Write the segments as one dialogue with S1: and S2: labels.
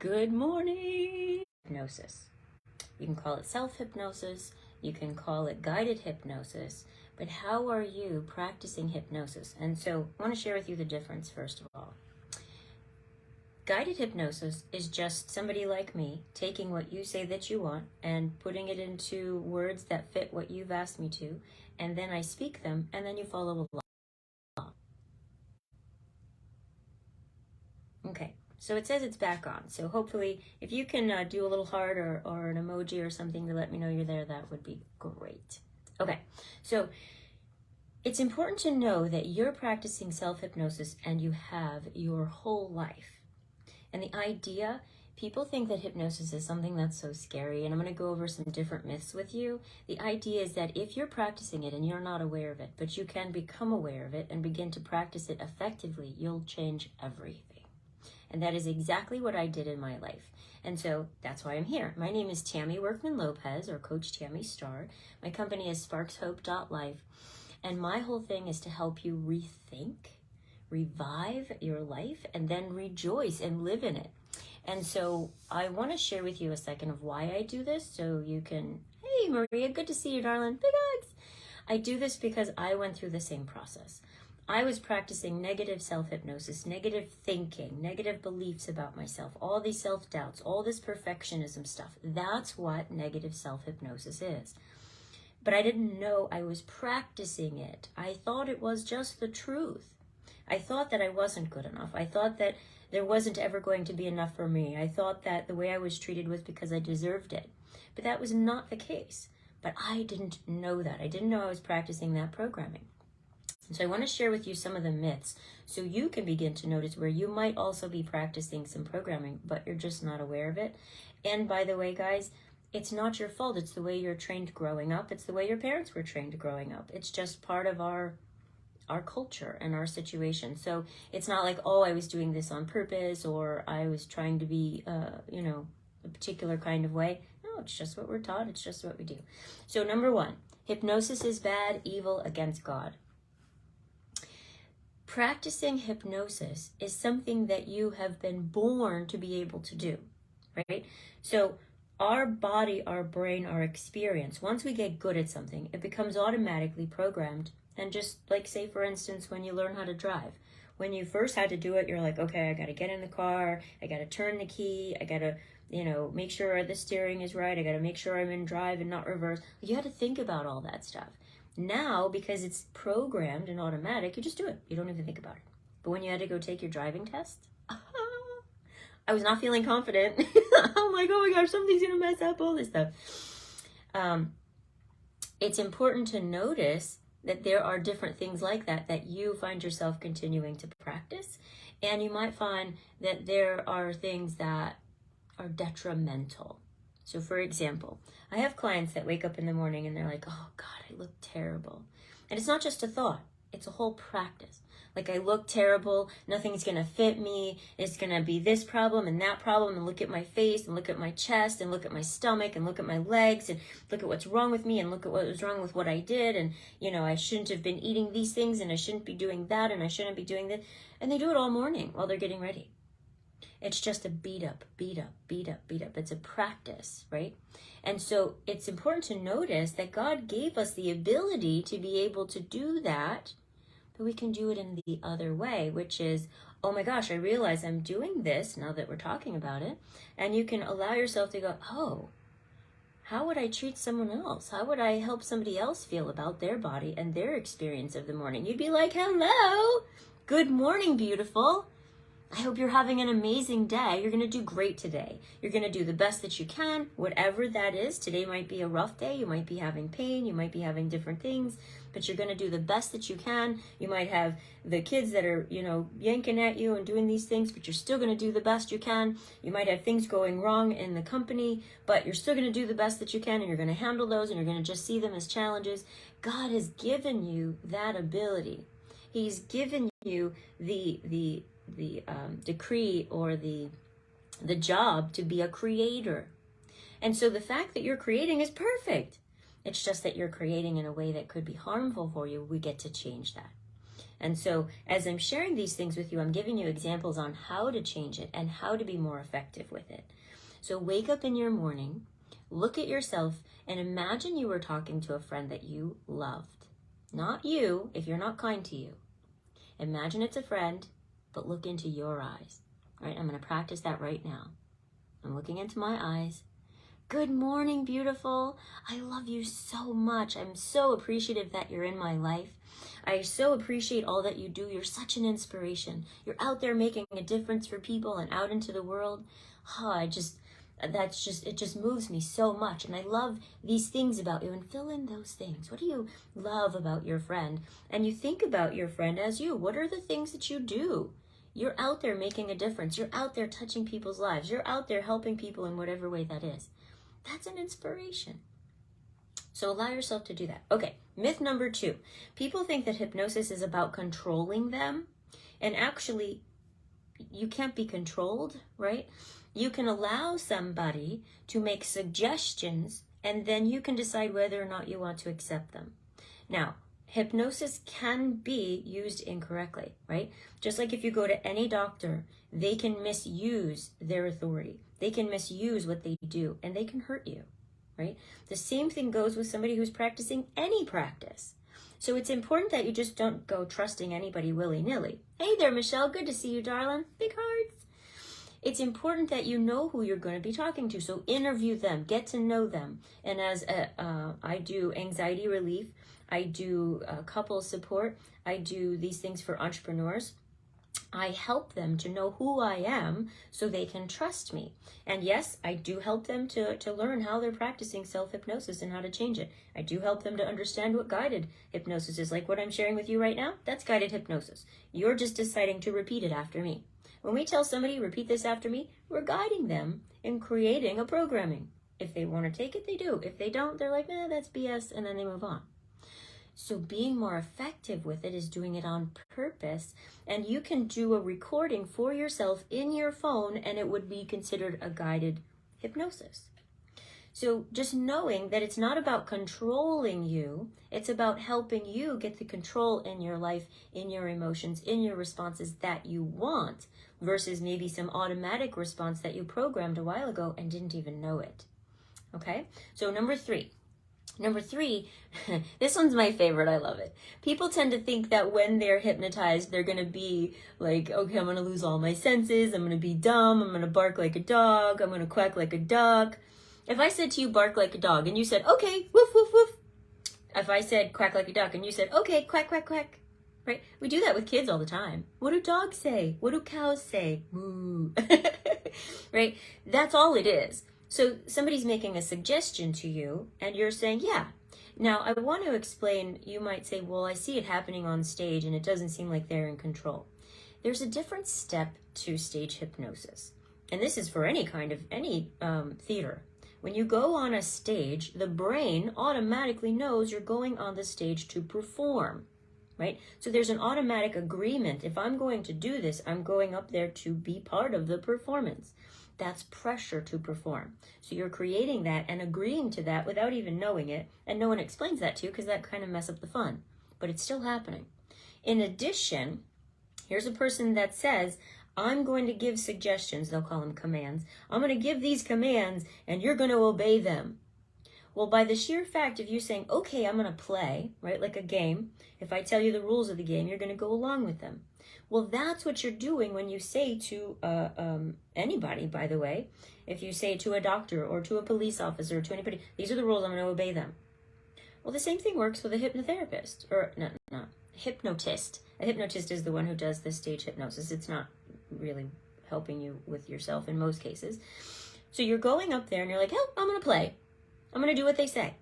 S1: Good morning. Hypnosis. You can call it self-hypnosis. You can call it guided hypnosis. But how are you practicing hypnosis? And so I want to share with you the difference, first of all. Guided hypnosis is just somebody like me taking what you say that you want and putting it into words that fit what you've asked me to, and then I speak them, and then you follow along. Okay, so it says it's back on. So hopefully, if you can do a little heart or an emoji or something to let me know you're there, that would be great. Okay, so it's important to know that you're practicing self-hypnosis and you have your whole life. And the idea, people think that hypnosis is something that's so scary, and I'm going to go over some different myths with you. The idea is that if you're practicing it and you're not aware of it, but you can become aware of it and begin to practice it effectively, you'll change everything. And that is exactly what I did in my life. And so that's why I'm here. My name is Tammy Workman-Lopez, or Coach Tammy Star. My company is sparkshope.life. And my whole thing is to help you rethink, revive your life, and then rejoice and live in it. And so I want to share with you a second of why I do this, so you can, hey Maria, good to see you, darling, big hugs. I do this because I went through the same process. I was practicing negative self-hypnosis, negative thinking, negative beliefs about myself, all these self-doubts, all this perfectionism stuff. That's what negative self-hypnosis is. But I didn't know I was practicing it. I thought it was just the truth. I thought that I wasn't good enough. I thought that there wasn't ever going to be enough for me. I thought that the way I was treated was because I deserved it. But that was not the case. But I didn't know that. I didn't know I was practicing that programming. So I want to share with you some of the myths so you can begin to notice where you might also be practicing some programming, but you're just not aware of it. And by the way, guys, it's not your fault. It's the way you're trained growing up. It's the way your parents were trained growing up. It's just part of our culture and our situation. So it's not like, oh, I was doing this on purpose, or I was trying to be, a particular kind of way. No, it's just what we're taught. It's just what we do. So number one, hypnosis is bad, evil, against God. Practicing hypnosis is something that you have been born to be able to do, right? So our body, our brain, our experience, once we get good at something, it becomes automatically programmed. And just like, say, for instance, when you learn how to drive, when you first had to do it, you're like, okay, I got to get in the car. I got to turn the key. I got to, make sure the steering is right. I got to make sure I'm in drive and not reverse. You had to think about all that stuff. Now, because it's programmed and automatic, you just do it. You don't even think about it. But when you had to go take your driving test, I was not feeling confident. I'm like, oh my gosh, something's going to mess up, all this stuff. It's important to notice that there are different things like that you find yourself continuing to practice. And you might find that there are things that are detrimental. So for example, I have clients that wake up in the morning and they're like, oh God, I look terrible. And it's not just a thought, it's a whole practice. Like, I look terrible, nothing's gonna fit me, it's gonna be this problem and that problem, and look at my face and look at my chest and look at my stomach and look at my legs and look at what's wrong with me and look at what was wrong with what I did, and I shouldn't have been eating these things, and I shouldn't be doing that, and I shouldn't be doing this. And they do it all morning while they're getting ready. It's just a beat up. It's a practice, right? And so it's important to notice that God gave us the ability to be able to do that, but we can do it in the other way, which is, oh my gosh, I realize I'm doing this now that we're talking about it. And you can allow yourself to go, oh, how would I treat someone else? How would I help somebody else feel about their body and their experience of the morning? You'd be like, hello, good morning, beautiful. I hope you're having an amazing day. You're going to do great today. You're going to do the best that you can, whatever that is. Today might be a rough day. You might be having pain. You might be having different things, but you're going to do the best that you can. You might have the kids that are, yanking at you and doing these things, but you're still going to do the best you can. You might have things going wrong in the company, but you're still going to do the best that you can, and you're going to handle those, and you're going to just see them as challenges. God has given you that ability. He's given you the decree or the job to be a creator. And so the fact that you're creating is perfect. It's just that you're creating in a way that could be harmful for you. We get to change that. And so as I'm sharing these things with you, I'm giving you examples on how to change it and how to be more effective with it. So wake up in your morning, look at yourself, and imagine you were talking to a friend that you loved. Not you, if you're not kind to you. Imagine it's a friend, but look into your eyes. All right, I'm going to practice that right now. I'm looking into my eyes. Good morning, beautiful. I love you so much. I'm so appreciative that you're in my life. I so appreciate all that you do. You're such an inspiration. You're out there making a difference for people and out into the world. It just moves me so much. And I love these things about you. And fill in those things. What do you love about your friend? And you think about your friend as you. What are the things that you do? You're out there making a difference. You're out there touching people's lives. You're out there helping people in whatever way that is. That's an inspiration. So allow yourself to do that. Okay, myth number 2. People think that hypnosis is about controlling them. And actually, you can't be controlled, right? You can allow somebody to make suggestions, and then you can decide whether or not you want to accept them. Now, hypnosis can be used incorrectly, right? Just like if you go to any doctor, they can misuse their authority. They can misuse what they do, and they can hurt you, right? The same thing goes with somebody who's practicing any practice. So it's important that you just don't go trusting anybody willy-nilly. Hey there, Michelle. Good to see you, darling. Big hearts. It's important that you know who you're going to be talking to. So interview them, get to know them. And as I do anxiety relief, I do couple support, I do these things for entrepreneurs. I help them to know who I am so they can trust me. And yes, I do help them to learn how they're practicing self-hypnosis and how to change it. I do help them to understand what guided hypnosis is. Like what I'm sharing with you right now, that's guided hypnosis. You're just deciding to repeat it after me. When we tell somebody, repeat this after me, we're guiding them in creating a programming. If they want to take it, they do. If they don't, they're like, that's BS, and then they move on. So being more effective with it is doing it on purpose. And you can do a recording for yourself in your phone, and it would be considered a guided hypnosis. So just knowing that it's not about controlling you, it's about helping you get the control in your life, in your emotions, in your responses that you want, versus maybe some automatic response that you programmed a while ago and didn't even know it. Okay? So number 3, this one's my favorite. I love it. People tend to think that when they're hypnotized, they're going to be like, okay, I'm going to lose all my senses. I'm going to be dumb. I'm going to bark like a dog. I'm going to quack like a duck. If I said to you, bark like a dog, and you said, okay, woof, woof, woof. If I said quack like a duck, and you said, okay, quack, quack, quack. Right? We do that with kids all the time. What do dogs say? What do cows say? Moo. Right? That's all it is. So somebody's making a suggestion to you, and you're saying, yeah. Now, I want to explain, you might say, well, I see it happening on stage, and it doesn't seem like they're in control. There's a different step to stage hypnosis. And this is for any kind of, theater. When you go on a stage, the brain automatically knows you're going on the stage to perform, right? So there's an automatic agreement. If I'm going to do this, I'm going up there to be part of the performance. That's pressure to perform. So you're creating that and agreeing to that without even knowing it. And no one explains that to you because that kind of mess up the fun. But it's still happening. In addition, here's a person that says, I'm going to give suggestions. They'll call them commands. I'm going to give these commands and you're going to obey them. Well, by the sheer fact of you saying, okay, I'm going to play, right, like a game. If I tell you the rules of the game, you're going to go along with them. Well, that's what you're doing when you say to anybody, by the way. If you say to a doctor or to a police officer or to anybody, these are the rules, I'm going to obey them. Well, the same thing works with a hypnotherapist, or no, hypnotist. A hypnotist is the one who does the stage hypnosis. It's not really helping you with yourself in most cases. So you're going up there and you're like, oh, I'm going to play. I'm going to do what they say.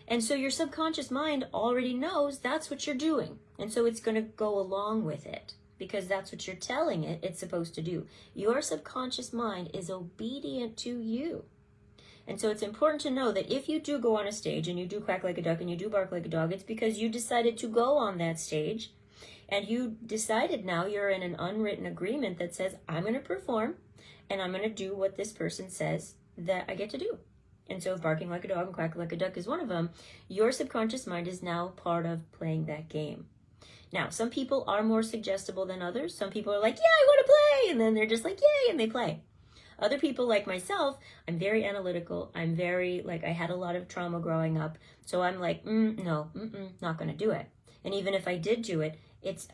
S1: And so your subconscious mind already knows that's what you're doing. And so it's going to go along with it because that's what you're telling it it's supposed to do. Your subconscious mind is obedient to you. And so it's important to know that if you do go on a stage and you do quack like a duck and you do bark like a dog, it's because you decided to go on that stage and you decided now you're in an unwritten agreement that says, I'm going to perform and I'm going to do what this person says that I get to do. And so if barking like a dog and quacking like a duck is one of them, your subconscious mind is now part of playing that game. Now, some people are more suggestible than others. Some people are like, yeah, I want to play. And then they're just like, yay, and they play. Other people like myself, I'm very analytical. I'm very, like, I had a lot of trauma growing up. So I'm like, no, not going to do it. And even if I did do it,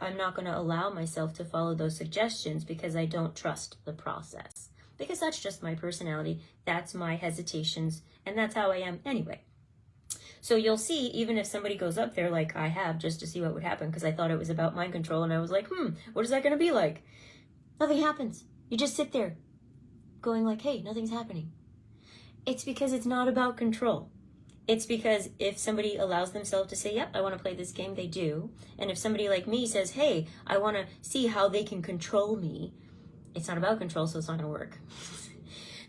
S1: I'm not going to allow myself to follow those suggestions because I don't trust the process. Because that's just my personality. That's my hesitations. And that's how I am anyway. So you'll see, even if somebody goes up there like I have, just to see what would happen, because I thought it was about mind control, and I was like, what is that going to be like? Nothing happens. You just sit there going like, hey, nothing's happening. It's because it's not about control. It's because if somebody allows themselves to say, yep, I want to play this game, they do. And if somebody like me says, hey, I want to see how they can control me, it's not about control, so it's not going to work.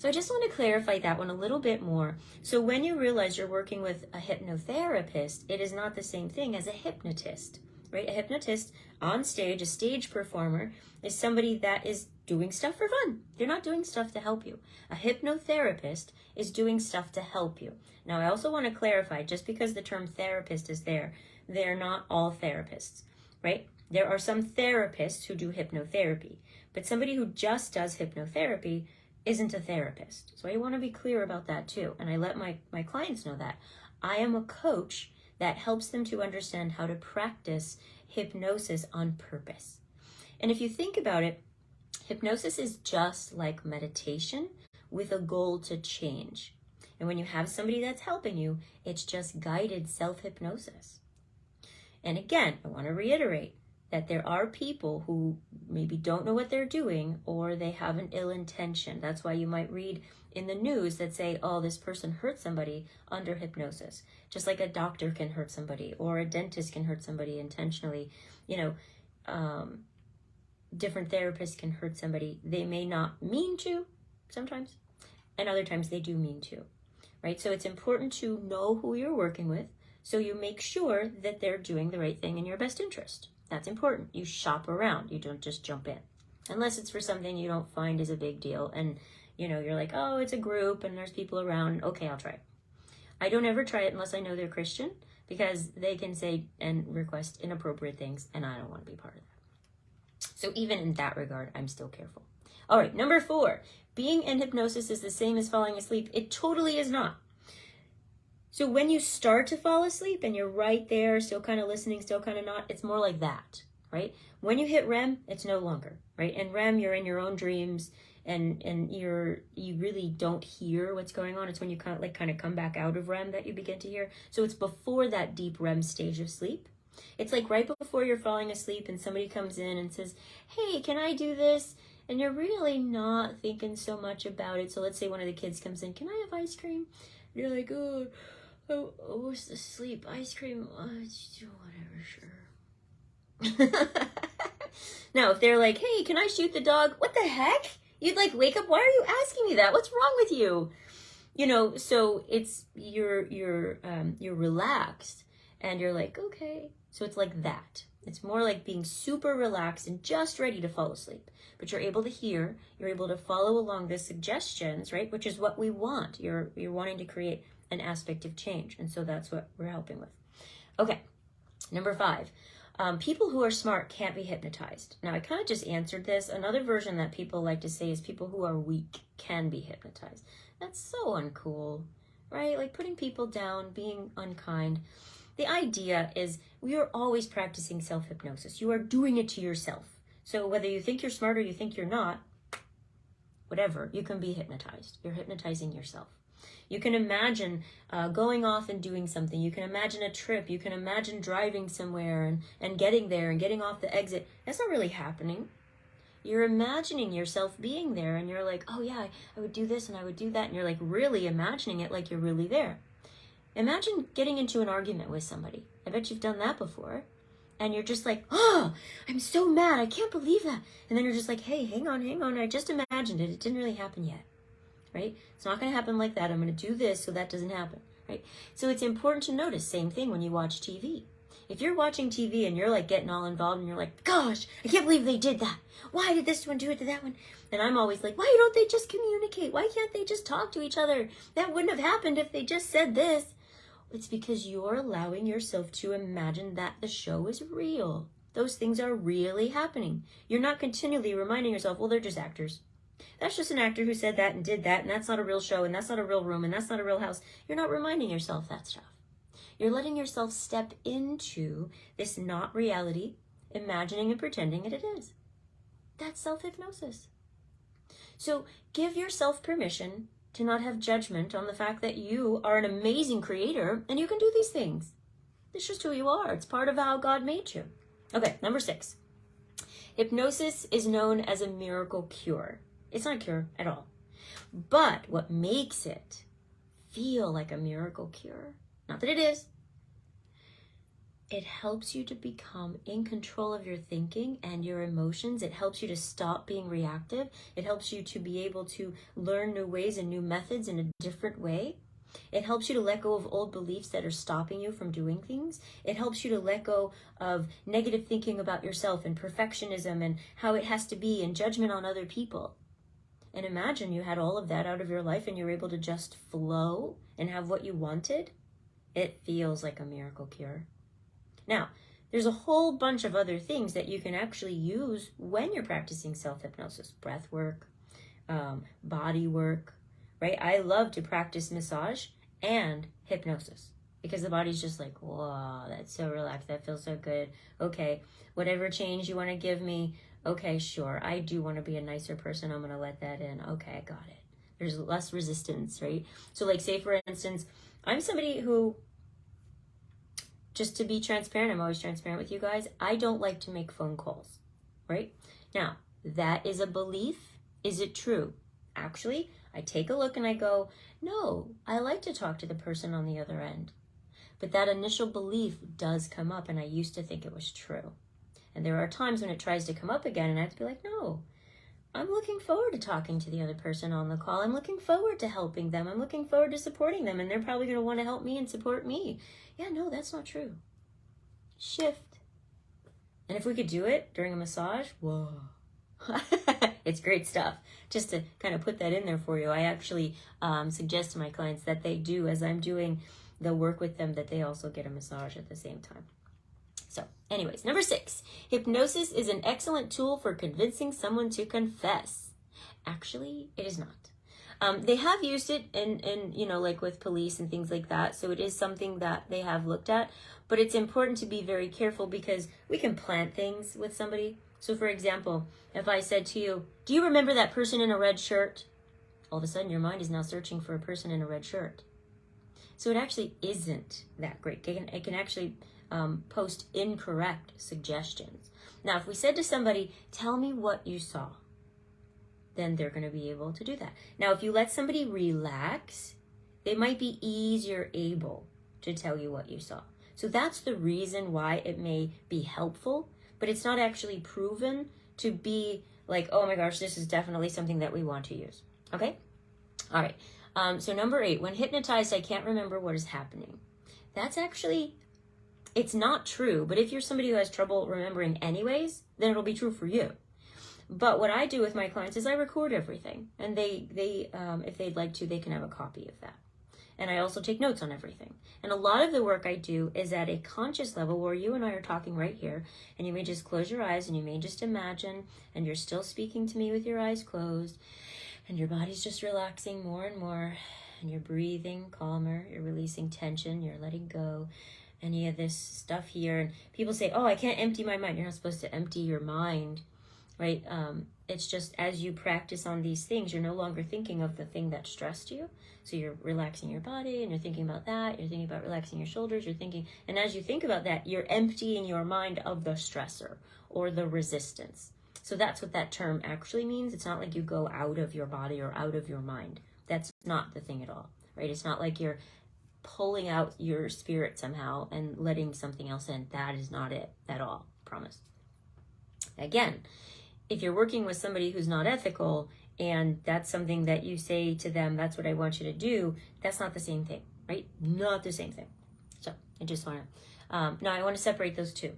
S1: So I just want to clarify that one a little bit more. So when you realize you're working with a hypnotherapist, it is not the same thing as a hypnotist, right? A hypnotist on stage, a stage performer, is somebody that is doing stuff for fun. They're not doing stuff to help you. A hypnotherapist is doing stuff to help you. Now, I also want to clarify, just because the term therapist is there, they're not all therapists, right? There are some therapists who do hypnotherapy, but somebody who just does hypnotherapy isn't a therapist. So I want to be clear about that too. And I let my clients know that. I am a coach that helps them to understand how to practice hypnosis on purpose. And if you think about it, hypnosis is just like meditation with a goal to change. And when you have somebody that's helping you, it's just guided self-hypnosis. And again, I want to reiterate that there are people who maybe don't know what they're doing, or they have an ill intention. That's why you might read in the news that say, oh, this person hurt somebody under hypnosis. Just like a doctor can hurt somebody, or a dentist can hurt somebody intentionally. Different therapists can hurt somebody. They may not mean to sometimes, and other times they do mean to, right? So it's important to know who you're working with, so you make sure that they're doing the right thing in your best interest. That's important. You shop around. You don't just jump in. Unless it's for something you don't find is a big deal, and you're like, oh, it's a group and there's people around. Okay, I'll try it. I don't ever try it unless I know they're Christian, because they can say and request inappropriate things, and I don't want to be part of that. So even in that regard, I'm still careful. All right, number 4, being in hypnosis is the same as falling asleep. It totally is not. So when you start to fall asleep and you're right there, still kind of listening, still kind of not, it's more like that, right? When you hit REM, it's no longer, right? In REM, you're in your own dreams, and you really don't hear what's going on. It's when you kind of come back out of REM that you begin to hear. So it's before that deep REM stage of sleep. It's like right before you're falling asleep and somebody comes in and says, hey, can I do this? And you're really not thinking so much about it. So let's say one of the kids comes in, can I have ice cream? And you're like, oh, what's the sleep? Ice cream? Whatever, sure. Now, if they're like, hey, can I shoot the dog? What the heck? You'd like wake up. Why are you asking me that? What's wrong with you? So it's you're relaxed and you're like, okay. So it's like that. It's more like being super relaxed and just ready to fall asleep. But you're able to hear, you're able to follow along the suggestions, right? Which is what we want. You're wanting to create an aspect of change. And so that's what we're helping with. Okay, number 5. People who are smart can't be hypnotized. Now, I kind of just answered this. Another version that people like to say is people who are weak can be hypnotized. That's so uncool, right? Like putting people down, being unkind. The idea is we are always practicing self-hypnosis. You are doing it to yourself. So whether you think you're smart or you think you're not, whatever, you can be hypnotized. You're hypnotizing yourself. You can imagine going off and doing something. You can imagine a trip. You can imagine driving somewhere and getting there and getting off the exit. That's not really happening. You're imagining yourself being there, and you're like, oh yeah, I would do this and I would do that. And you're like really imagining it like you're really there. Imagine getting into an argument with somebody. I bet you've done that before. And you're just like, oh, I'm so mad. I can't believe that. And then you're just like, hey, hang on. I just imagined it. It didn't really happen yet. Right? It's not going to happen like that. I'm going to do this so that doesn't happen. Right? So it's important to notice, same thing when you watch TV. If you're watching TV and you're like getting all involved and you're like, gosh, I can't believe they did that. Why did this one do it to that one? And I'm always like, why don't they just communicate? Why can't they just talk to each other? That wouldn't have happened if they just said this. It's because you're allowing yourself to imagine that the show is real. those things are really happening. You're not continually reminding yourself, well, they're just actors. That's just an actor who said that and did that, and that's not a real show, and that's not a real room, and that's not a real house. You're not reminding yourself that stuff. You're letting yourself step into this not reality, imagining and pretending that it is. That's self-hypnosis. So give yourself permission to not have judgment on the fact that you are an amazing creator and you can do these things. It's just who you are. It's part of how God made you. Okay, number 6. Hypnosis is known as a miracle cure. It's not a cure at all. But what makes it feel like a miracle cure, not that it is, it helps you to become in control of your thinking and your emotions. It helps you to stop being reactive. It helps you to be able to learn new ways and new methods in a different way. It helps you to let go of old beliefs that are stopping you from doing things. It helps you to let go of negative thinking about yourself and perfectionism and how it has to be and judgment on other people. And imagine you had all of that out of your life and you're able to just flow and have what you wanted. It feels like a miracle cure. Now, there's a whole bunch of other things that you can actually use when you're practicing self-hypnosis. Breath work, body work, right? I love to practice massage and hypnosis because the body's just like, whoa, that's so relaxed. That feels so good. Okay, whatever change you want to give me. Okay, sure. I do want to be a nicer person. I'm going to let that in. Okay, I got it. There's less resistance, right? So like say for instance, I'm somebody who, just to be transparent, I'm always transparent with you guys, I don't like to make phone calls, right? Now, that is a belief. Is it true? Actually, I take a look and I go, no, I like to talk to the person on the other end. But that initial belief does come up, and I used to think it was true. And there are times when it tries to come up again, and I have to be like, no, I'm looking forward to talking to the other person on the call. I'm looking forward to helping them. I'm looking forward to supporting them, and they're probably going to want to help me and support me. Yeah, no, that's not true. Shift. And if we could do it during a massage, whoa. It's great stuff. Just to kind of put that in there for you, I actually suggest to my clients that they do, as I'm doing the work with them, that they also get a massage at the same time. So anyways, number 6, hypnosis is an excellent tool for convincing someone to confess. Actually, it is not. They have used it in, you know, like with police and things like that. So it is something that they have looked at, but it's important to be very careful because we can plant things with somebody. So for example, if I said to you, do you remember that person in a red shirt? All of a sudden your mind is now searching for a person in a red shirt. So it actually isn't that great. It can actually post incorrect suggestions. Now, if we said to somebody, tell me what you saw, then they're going to be able to do that. Now, if you let somebody relax, they might be easier able to tell you what you saw. So that's the reason why it may be helpful, but it's not actually proven to be like, oh my gosh, this is definitely something that we want to use. Okay? All right. So number 8, when hypnotized, I can't remember what is happening. That's actually, it's not true, but if you're somebody who has trouble remembering anyways, then it'll be true for you. But what I do with my clients is I record everything, and they if they'd like to, they can have a copy of that. And I also take notes on everything. And a lot of the work I do is at a conscious level where you and I are talking right here, and you may just close your eyes and you may just imagine, and you're still speaking to me with your eyes closed, and your body's just relaxing more and more, and you're breathing calmer, you're releasing tension, you're letting go, any of this stuff here. And people say, oh, I can't empty my mind. You're not supposed to empty your mind, right? It's just as you practice on these things, you're no longer thinking of the thing that stressed you. So you're relaxing your body and you're thinking about that. You're thinking about relaxing your shoulders. You're thinking, and as you think about that, you're emptying your mind of the stressor or the resistance. So that's what that term actually means. It's not like you go out of your body or out of your mind. That's not the thing at all, right? It's not like you're pulling out your spirit somehow and letting something else in. That is not it at all, promise. Again, if you're working with somebody who's not ethical and that's something that you say to them, that's what I want you to do, that's not the same thing, right? Not the same thing. So I just want to, now I want to separate those two.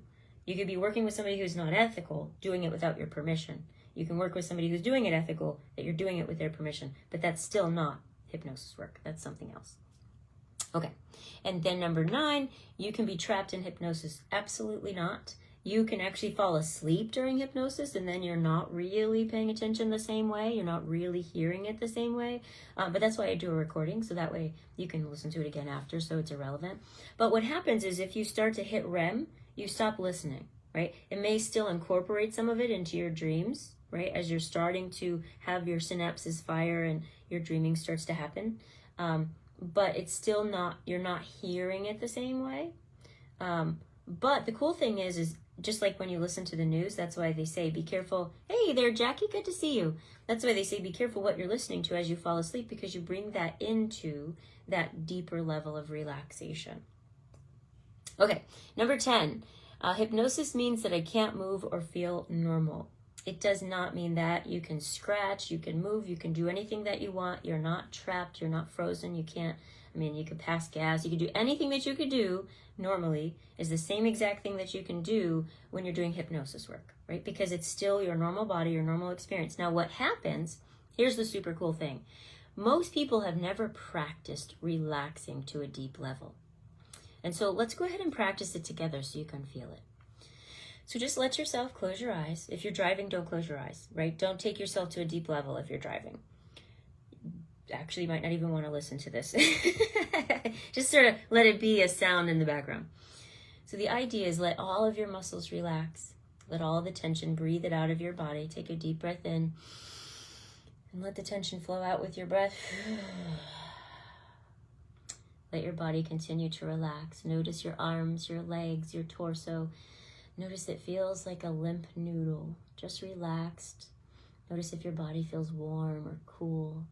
S1: You could be working with somebody who's not ethical, doing it without your permission. You can work with somebody who's doing it ethical, that you're doing it with their permission, but that's still not hypnosis work. That's something else. Okay. And then number 9, you can be trapped in hypnosis. Absolutely not. you can actually fall asleep during hypnosis, and then you're not really paying attention the same way. You're not really hearing it the same way. But that's why I do a recording, so that way you can listen to it again after, so it's irrelevant. But what happens is if you start to hit REM, you stop listening, right? It may still incorporate some of it into your dreams, right? As you're starting to have your synapses fire and your dreaming starts to happen. But it's still not, you're not hearing it the same way. But the cool thing is just like when you listen to the news, that's why they say, be careful. Hey there, Jackie, good to see you. That's why they say, be careful what you're listening to as you fall asleep, because you bring that into that deeper level of relaxation. Okay, number 10, hypnosis means that I can't move or feel normal. It does not mean that. You can scratch, you can move, you can do anything that you want. You're not trapped, you're not frozen, you can't, you could pass gas, you could do anything that you could do normally is the same exact thing that you can do when you're doing hypnosis work, right? Because it's still your normal body, your normal experience. Now what happens, here's the super cool thing. Most people have never practiced relaxing to a deep level. And so let's go ahead and practice it together so you can feel it. So just let yourself close your eyes. If you're driving, don't close your eyes, right? Don't take yourself to a deep level if you're driving. Actually, you might not even want to listen to this. Just sort of let it be a sound in the background. So the idea is let all of your muscles relax. Let all the tension, breathe it out of your body. Take a deep breath in and let the tension flow out with your breath. Let your body continue to relax. Notice your arms, your legs, your torso. Notice it feels like a limp noodle, just relaxed. Notice if your body feels warm or cool.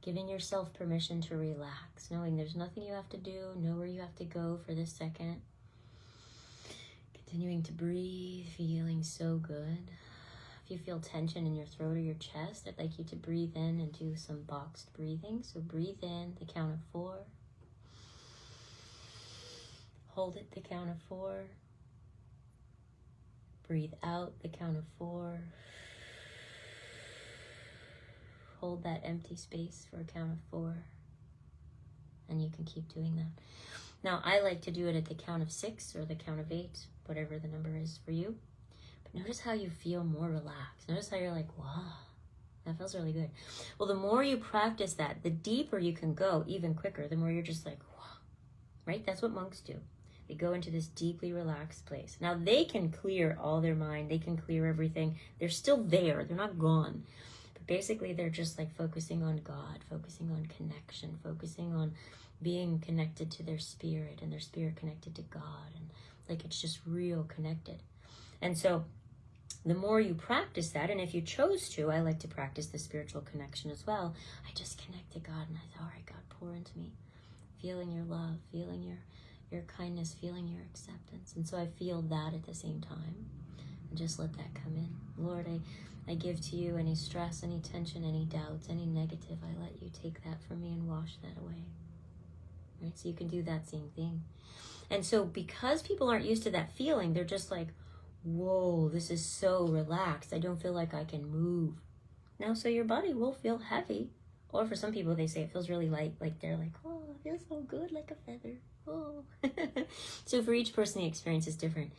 S1: Giving yourself permission to relax, knowing there's nothing you have to do, nowhere you have to go for this second. Continuing to breathe, feeling so good. If you feel tension in your throat or your chest, I'd like you to breathe in and do some boxed breathing. So breathe in, the count of 4. Hold it, the count of 4. Breathe out, the count of 4. Hold that empty space for a count of 4. And you can keep doing that. Now, I like to do it at the count of 6 or the count of 8, whatever the number is for you. But notice how you feel more relaxed. Notice how you're like, wow, that feels really good. Well, the more you practice that, the deeper you can go, even quicker, the more you're just like, wow, right? That's what monks do. They go into this deeply relaxed place. Now, they can clear all their mind. They can clear everything. They're still there. They're not gone. But basically, they're just like focusing on God, focusing on connection, focusing on being connected to their spirit and their spirit connected to God. And like it's just real connected. And so the more you practice that, and if you chose to, I like to practice the spiritual connection as well. I just connect to God and I thought, all right, God, pour into me. Feeling your love, feeling your kindness, feeling your acceptance. And so I feel that at the same time. And just let that come in. Lord, I give to you any stress, any tension, any doubts, any negative. I let you take that from me and wash that away. Right? So you can do that same thing. And so because people aren't used to that feeling, they're just like, whoa, this is so relaxed. I don't feel like I can move. Now, so your body will feel heavy. Or for some people, they say it feels really light. Like they're like, oh, it feels so good, like a feather. Oh. So for each person, the experience is different.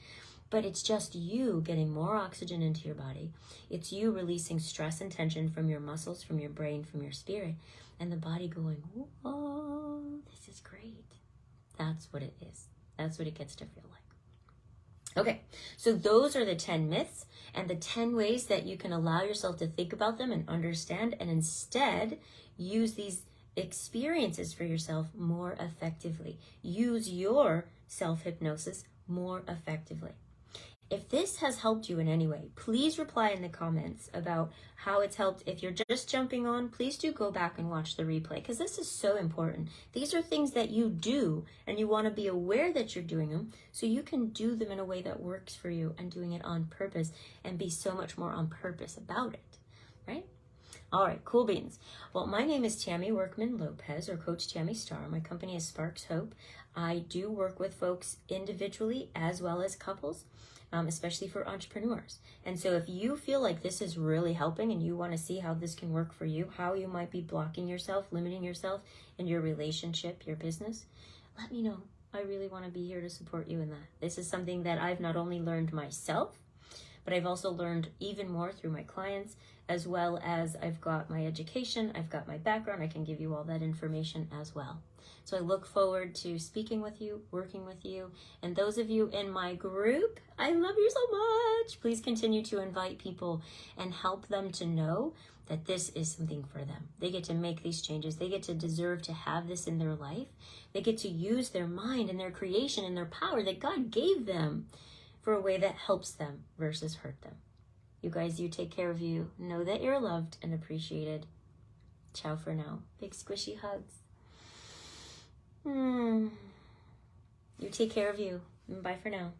S1: But it's just you getting more oxygen into your body. It's you releasing stress and tension from your muscles, from your brain, from your spirit. And the body going, oh, this is great. That's what it is. That's what it gets to feel like. Okay, so those are the 10 myths and the 10 ways that you can allow yourself to think about them and understand, and instead use these experiences for yourself more effectively. Use your self-hypnosis more effectively. If this has helped you in any way, please reply in the comments about how it's helped. If you're just jumping on, please do go back and watch the replay, because this is so important. These are things that you do, and you want to be aware that you're doing them so you can do them in a way that works for you and doing it on purpose and be so much more on purpose about it, right? All right, cool beans. Well, my name is Tammy Workman-Lopez, or Coach Tammy Star. My company is Sparks Hope. I do work with folks individually as well as couples, especially for entrepreneurs. And so if you feel like this is really helping and you want to see how this can work for you, how you might be blocking yourself, limiting yourself in your relationship, your business, let me know. I really want to be here to support you in that. This is something that I've not only learned myself, but I've also learned even more through my clients, as well as I've got my education, I've got my background, I can give you all that information as well. So I look forward to speaking with you, working with you, and those of you in my group, I love you so much. Please continue to invite people and help them to know that this is something for them. They get to make these changes. They get to deserve to have this in their life. They get to use their mind and their creation and their power that God gave them for a way that helps them versus hurt them. You guys, you take care of you. Know that you're loved and appreciated. Ciao for now. Big squishy hugs. You take care of you. Bye for now.